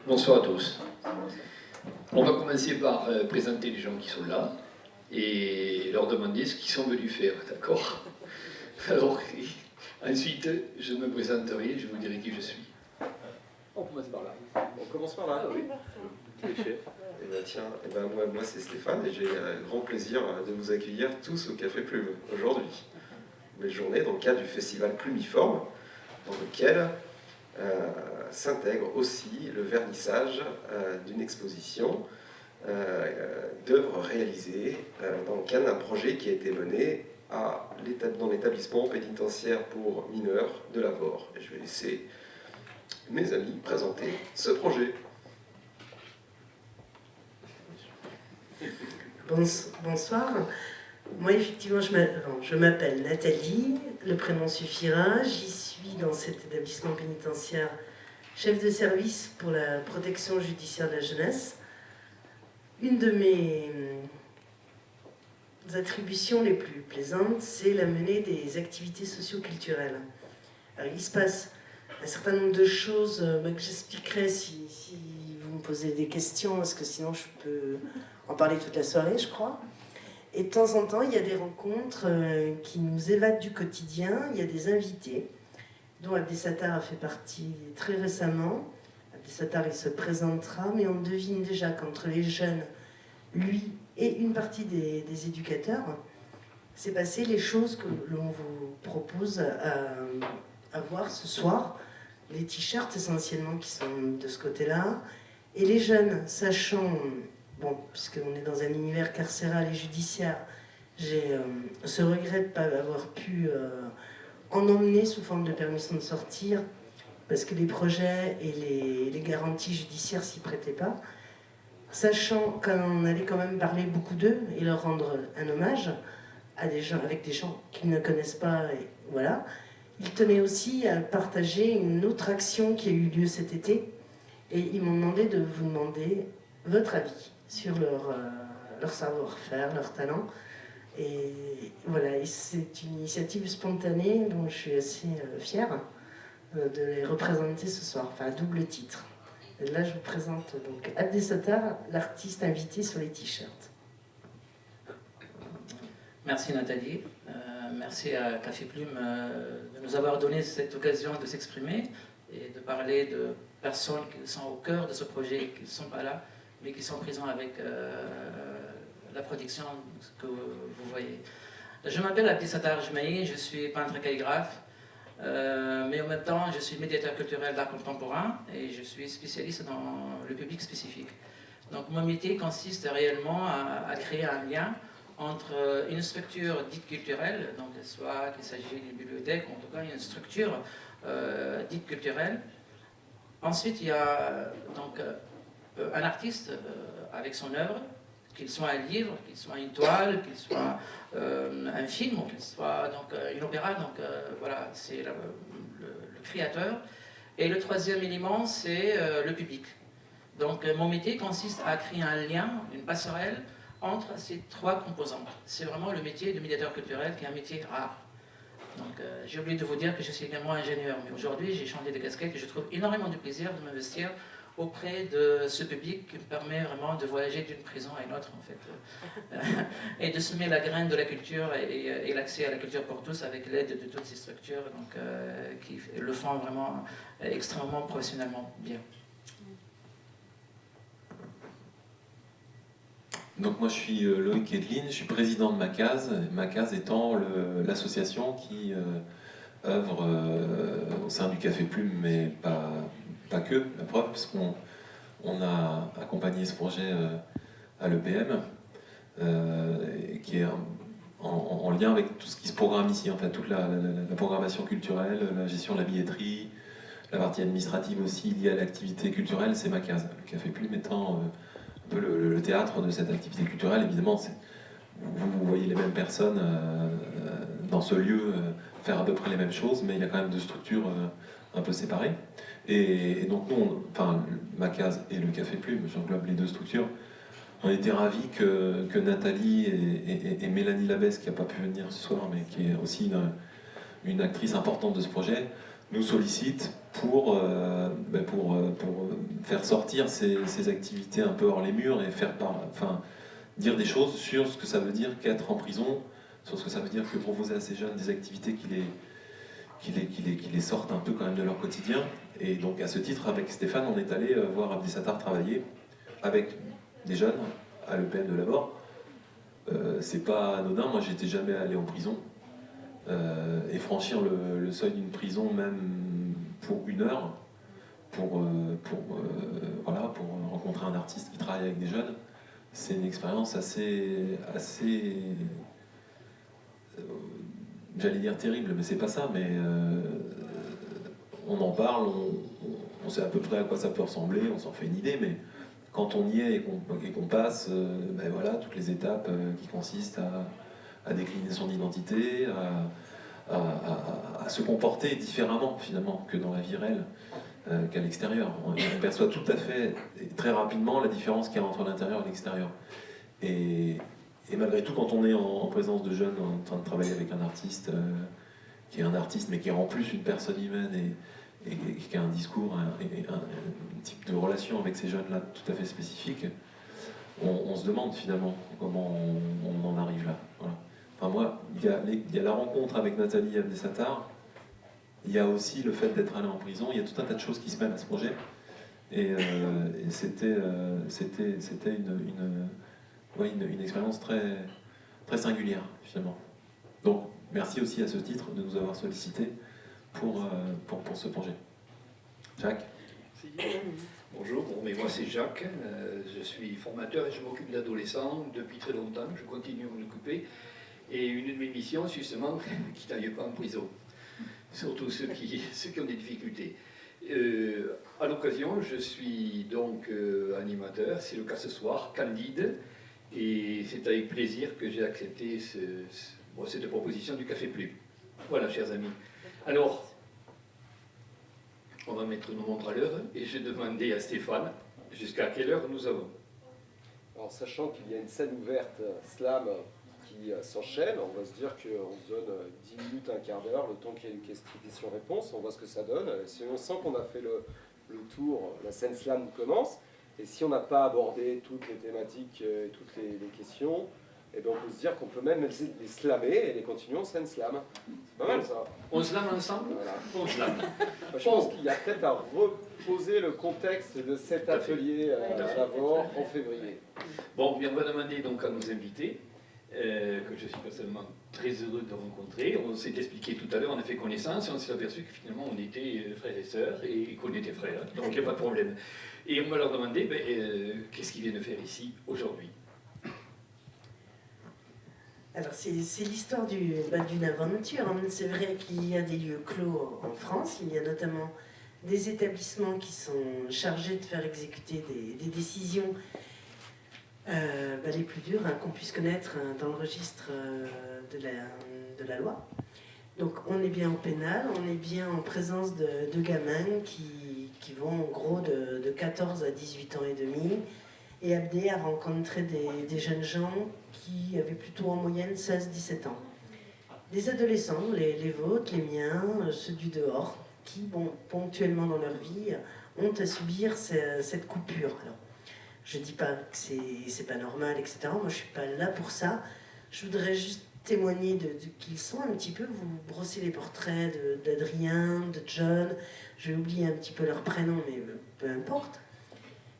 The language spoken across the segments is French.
Bonsoir à tous. On va commencer par présenter les gens qui sont là et leur demander ce qu'ils sont venus faire, d'accord? Alors, ensuite, je me présenterai, je vous dirai qui je suis. On commence par là. On commence par là, oui. Cliché. Eh ben tiens, moi c'est Stéphane et j'ai un grand plaisir de vous accueillir tous au Café Plume aujourd'hui. Une belle journée dans le cadre du festival Plumiforme, dans lequel s'intègre aussi le vernissage d'une exposition d'œuvres réalisées dans le cadre d'un projet qui a été mené dans l'établissement pénitentiaire pour mineurs de Lavore. Et je vais laisser mes amis présenter ce projet. Bonsoir. Moi, effectivement, je m'appelle Nathalie, le prénom suffira. J'y suis dans cet établissement pénitentiaire chef de service pour la protection judiciaire de la jeunesse. Une de mes attributions les plus plaisantes, c'est la menée des activités socio-culturelles. Alors, il se passe un certain nombre de choses que j'expliquerai si vous me posez des questions, parce que sinon je peux en parler toute la soirée, je crois. Et de temps en temps, il y a des rencontres qui nous évadent du quotidien. Il y a des invités, dont Abdesattar a fait partie très récemment. Abdesattar, il se présentera, mais on devine déjà qu'entre les jeunes, lui et une partie des éducateurs, c'est passé les choses que l'on vous propose à voir ce soir. Les t-shirts essentiellement qui sont de ce côté-là. Et les jeunes, sachant... Bon, puisqu'on est dans un univers carcéral et judiciaire, j'ai ce regret de ne pas avoir pu en emmener sous forme de permission de sortir, parce que les projets et les garanties judiciaires s'y prêtaient pas. Sachant qu'on allait quand même parler beaucoup d'eux et leur rendre un hommage à des gens, avec des gens qu'ils ne connaissent pas, et voilà. Ils tenaient aussi à partager une autre action qui a eu lieu cet été, et ils m'ont demandé de vous demander votre avis sur leur savoir-faire, leur talent. Et voilà, et c'est une initiative spontanée dont je suis assez fière de les représenter ce soir, enfin à double titre. Et là, je vous présente donc Abdesattar, l'artiste invité sur les t-shirts. Merci Nathalie, merci à Café Plume de nous avoir donné cette occasion de s'exprimer et de parler de personnes qui sont au cœur de ce projet, qui ne sont pas là, mais qui sont présents avec la production que vous voyez. Je m'appelle Abdesattar Jmaï, je suis peintre et calligraphe, mais en même temps je suis médiateur culturel d'art contemporain et je suis spécialiste dans le public spécifique. Donc mon métier consiste réellement à créer un lien entre une structure dite culturelle, donc soit qu'il s'agit d'une bibliothèque ou en tout cas une structure dite culturelle. Ensuite il y a donc un artiste avec son œuvre, qu'il soit un livre, qu'il soit une toile, qu'il soit un film, ou qu'il soit donc, une opéra, donc voilà, c'est le créateur. Et le troisième élément, c'est le public. Donc mon métier consiste à créer un lien, une passerelle entre ces trois composantes. C'est vraiment le métier de médiateur culturel qui est un métier rare. Donc j'ai oublié de vous dire que je suis également ingénieur, mais aujourd'hui j'ai changé de casquette et je trouve énormément de plaisir de m'investir auprès de ce public qui me permet vraiment de voyager d'une prison à une autre, en fait, et de semer la graine de la culture et l'accès à la culture pour tous avec l'aide de toutes ces structures donc, qui le font vraiment extrêmement professionnellement bien. Donc moi je suis Loïc Edlin, je suis président de Macase étant l'association qui œuvre au sein du Café Plume, mais pas que, la preuve, parce qu'on a accompagné ce projet à l'EPM, qui est en lien avec tout ce qui se programme ici, en fait, toute la programmation culturelle, la gestion de la billetterie, la partie administrative aussi liée à l'activité culturelle, c'est Macase. Le Café Plume étant un peu le théâtre de cette activité culturelle, évidemment, vous voyez les mêmes personnes dans ce lieu faire à peu près les mêmes choses, mais il y a quand même deux structures un peu séparées. Et donc nous, enfin Macase et le Café Plume, j'englobe les deux structures, on était ravis que Nathalie et Mélanie Labesse, qui n'a pas pu venir ce soir, mais qui est aussi une actrice importante de ce projet, nous sollicitent pour faire sortir ces activités un peu hors les murs et dire des choses sur ce que ça veut dire qu'être en prison, sur ce que ça veut dire que proposer à ces jeunes des activités qui les sortent un peu quand même de leur quotidien. Et donc à ce titre, avec Stéphane, on est allé voir Abdesattar travailler avec des jeunes à l'EPM de Laborde. C'est pas anodin, moi j'étais jamais allé en prison. Et franchir le seuil d'une prison, même pour 1 heure, pour rencontrer un artiste qui travaille avec des jeunes, c'est une expérience assez j'allais dire terrible, mais c'est pas ça, mais on en parle, on sait à peu près à quoi ça peut ressembler, on s'en fait une idée, mais quand on y est et qu'on passe toutes les étapes qui consistent à décliner son identité, à se comporter différemment finalement que dans la vie réelle, qu'à l'extérieur. On perçoit tout à fait, très rapidement, la différence qu'il y a entre l'intérieur et l'extérieur. Et malgré tout, quand on est en présence de jeunes en train de travailler avec un artiste, qui est un artiste mais qui est en plus une personne humaine et qui a un discours, un type de relation avec ces jeunes-là tout à fait spécifique, on se demande finalement comment on en arrive là. Voilà. Enfin moi, il y a la rencontre avec Nathalie Abdesattar, il y a aussi le fait d'être allé en prison, il y a tout un tas de choses qui se mêlent à ce projet. Et c'était une expérience très, très singulière finalement. Donc merci aussi à ce titre de nous avoir sollicité pour ce projet. Jacques. Bonjour, mais moi c'est Jacques, je suis formateur et je m'occupe d'adolescents depuis très longtemps, je continue à m'en occuper. Et une de mes missions, justement, qui n'aillent pas en prison, surtout ceux qui ont des difficultés. À l'occasion, je suis donc animateur, c'est le cas ce soir, Candide, et c'est avec plaisir que j'ai accepté cette proposition du Café Plume. Voilà, chers amis. Alors, on va mettre nos montres à l'heure, et je demandais à Stéphane jusqu'à quelle heure nous avons. Alors, sachant qu'il y a une scène ouverte slam qui s'enchaîne, on va se dire qu'on se donne 10 minutes, un quart d'heure, le temps qu'il y ait une question-réponse, on voit ce que ça donne. Si on sent qu'on a fait le tour, la scène slam commence, et si on n'a pas abordé toutes les thématiques et toutes les questions, et bien on peut se dire qu'on peut même les slammer et les continuer en scène slam. C'est pas mal ça. On slame ensemble. Voilà. On slame. Je pense qu'il y a peut-être à reposer le contexte de cet atelier à Laborde en février. Bon, bien, on va demander donc à nos invités, que je suis personnellement très heureux de rencontrer. On s'est expliqué tout à l'heure, on a fait connaissance et on s'est aperçu que finalement on était frères et sœurs et qu'on était frères, donc il n'y a pas de problème. Et on va leur demander qu'est-ce qu'ils viennent faire ici aujourd'hui. Alors c'est l'histoire d'une aventure. C'est vrai qu'il y a des lieux clos en France, il y a notamment des établissements qui sont chargés de faire exécuter des décisions les plus dures qu'on puisse connaître dans le registre de la loi. Donc on est bien au pénal, on est bien en présence de gamins qui vont en gros de 14 à 18 ans et demi. Et Abdé a rencontré des jeunes gens qui avaient plutôt en moyenne 16-17 ans. Des adolescents, les vôtres, les miens, ceux du dehors, qui, ponctuellement dans leur vie, ont à subir cette coupure. Alors, je ne dis pas que c'est pas normal, etc. Moi, je ne suis pas là pour ça. Je voudrais juste témoigner de qui ils sont un petit peu. Vous brossez les portraits d'Adrien, de John. Je vais oublier un petit peu leur prénom, mais peu importe.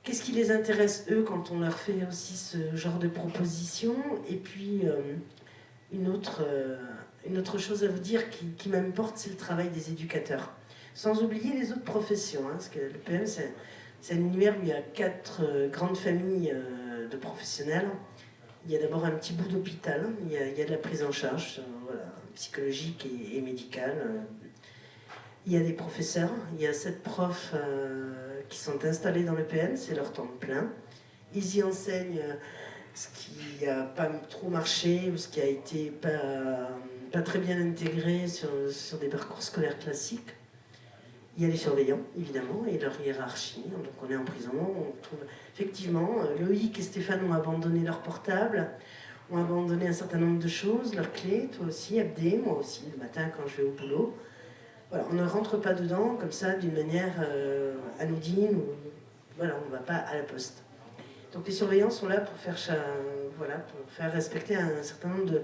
Qu'est-ce qui les intéresse, eux, quand on leur fait aussi ce genre de proposition? Et puis, une autre chose à vous dire qui m'importe, c'est le travail des éducateurs. Sans oublier les autres professions, parce que le PM, c'est un univers où il y a 4 grandes familles de professionnels. Il y a d'abord un petit bout d'hôpital, il y a de la prise en charge psychologique et médicale. Il y a des professeurs, il y a 7 profs qui sont installés dans le PM, c'est leur temps plein. Ils y enseignent ce qui n'a pas trop marché ou ce qui a été pas très bien intégré sur des parcours scolaires classiques. Il y a les surveillants, évidemment, et leur hiérarchie. Donc on est en prison, on trouve... Effectivement, Loïc et Stéphane ont abandonné leur portable, ont abandonné un certain nombre de choses, leurs clés, toi aussi, Abdé, moi aussi, le matin quand je vais au boulot. voilà, on ne rentre pas dedans comme ça d'une manière anodine, ou voilà, on ne va pas à la poste. Donc les surveillants sont là pour faire, voilà, pour faire respecter un certain nombre de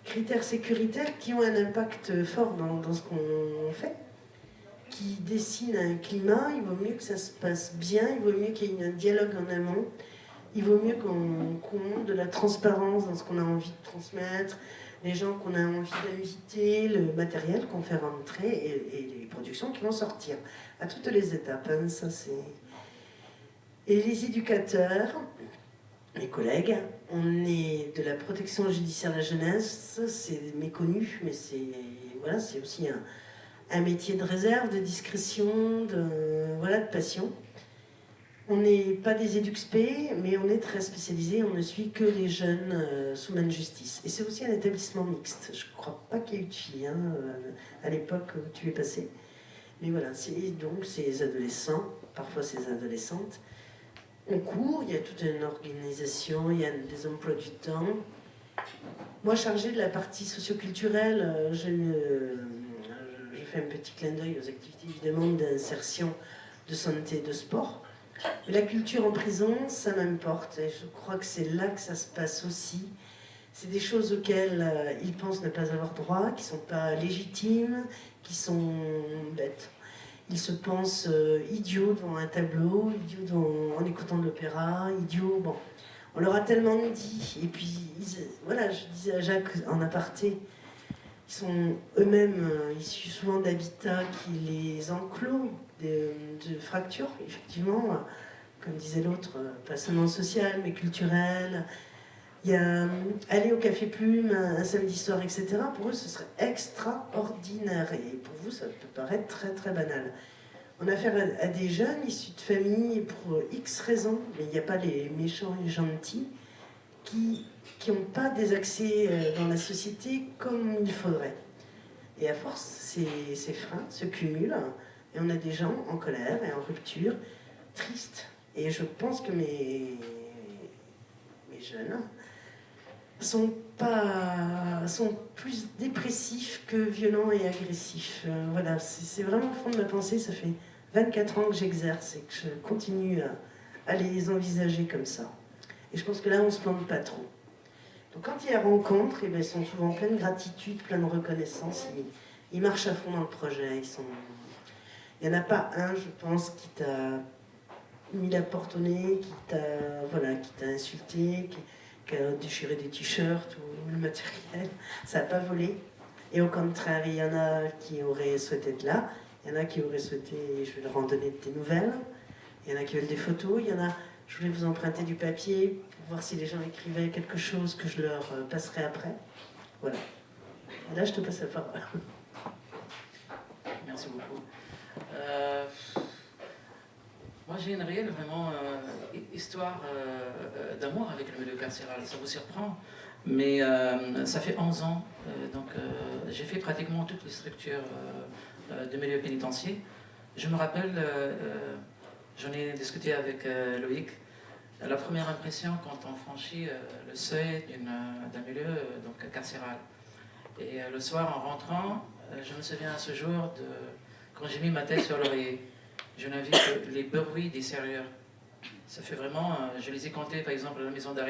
critères sécuritaires qui ont un impact fort dans ce qu'on fait, qui dessinent un climat. Il vaut mieux que ça se passe bien, il vaut mieux qu'il y ait un dialogue en amont, il vaut mieux qu'on montre de la transparence dans ce qu'on a envie de transmettre, les gens qu'on a envie d'inviter, le matériel qu'on fait rentrer et les productions qui vont sortir, à toutes les étapes. Hein, ça, c'est... Et les éducateurs, mes collègues, on est de la protection judiciaire de la jeunesse, c'est méconnu, mais voilà, c'est aussi un métier de réserve, de discrétion, voilà, de passion. On n'est pas des EduxP, mais on est très spécialisé, on ne suit que les jeunes sous main de justice. Et c'est aussi un établissement mixte. Je ne crois pas qu'il y ait eu de filles hein, à l'époque où tu es passé. Mais voilà, donc ces adolescents, parfois ces adolescentes, on court, il y a toute une organisation, il y a des emplois du temps. Moi, chargée de la partie socioculturelle, je fais un petit clin d'œil aux activités évidemment d'insertion, de santé, de sport. Mais la culture en prison, ça m'importe, et je crois que c'est là que ça se passe aussi. C'est des choses auxquelles ils pensent ne pas avoir droit, qui ne sont pas légitimes, qui sont bêtes. Ils se pensent idiots devant un tableau, idiots en écoutant de l'opéra, idiots... Bon, on leur a tellement dit. Et puis, voilà, je disais à Jacques en aparté, ils sont eux-mêmes issus souvent d'habitats qui les enclos de fractures, effectivement, comme disait l'autre, pas seulement sociales, mais culturelles. Il y a aller au Café Plume un samedi soir, etc. Pour eux, ce serait extraordinaire. Et pour vous, ça peut paraître très, très banal. On a affaire à des jeunes issus de familles pour X raisons, mais il n'y a pas les méchants et gentils, qui n'ont pas des accès dans la société comme il faudrait. Et à force, ces freins se cumulent, et on a des gens en colère et en rupture, tristes. Et je pense que mes jeunes sont plus dépressifs que violents et agressifs. Voilà, c'est vraiment le fond de ma pensée. Ça fait 24 ans que j'exerce et que je continue à les envisager comme ça. Et je pense que là, on ne se plante pas trop. Donc quand il y a rencontre, ils sont souvent pleins de gratitude, pleins de reconnaissance. Ils marchent à fond dans le projet. Il n'y en a pas un, je pense, qui t'a mis la porte au nez, qui t'a insulté, qui a déchiré des t-shirts ou le matériel. Ça n'a pas volé. Et au contraire, il y en a qui auraient souhaité être là. Il y en a qui auraient souhaité, je vais leur en donner des nouvelles. Il y en a qui veulent des photos. Il y en a, je voulais vous emprunter du papier pour voir si les gens écrivaient quelque chose que je leur passerai après. Voilà. Et là, je te passe la parole. Merci beaucoup. Moi, j'ai une réelle, vraiment, histoire d'amour avec le milieu carcéral. Ça vous surprend, mais ça fait 11 ans. Donc, j'ai fait pratiquement toutes les structures de milieu pénitentiaire. Je me rappelle, j'en ai discuté avec Loïc, la première impression quand on franchit le seuil d'un milieu donc, carcéral. Et le soir, en rentrant, je me souviens à ce jour de quand j'ai mis ma tête sur l'oreiller. Je n'avais que les bruits des serrures. Ça fait vraiment, je les ai comptés par exemple à la maison d'arrêt.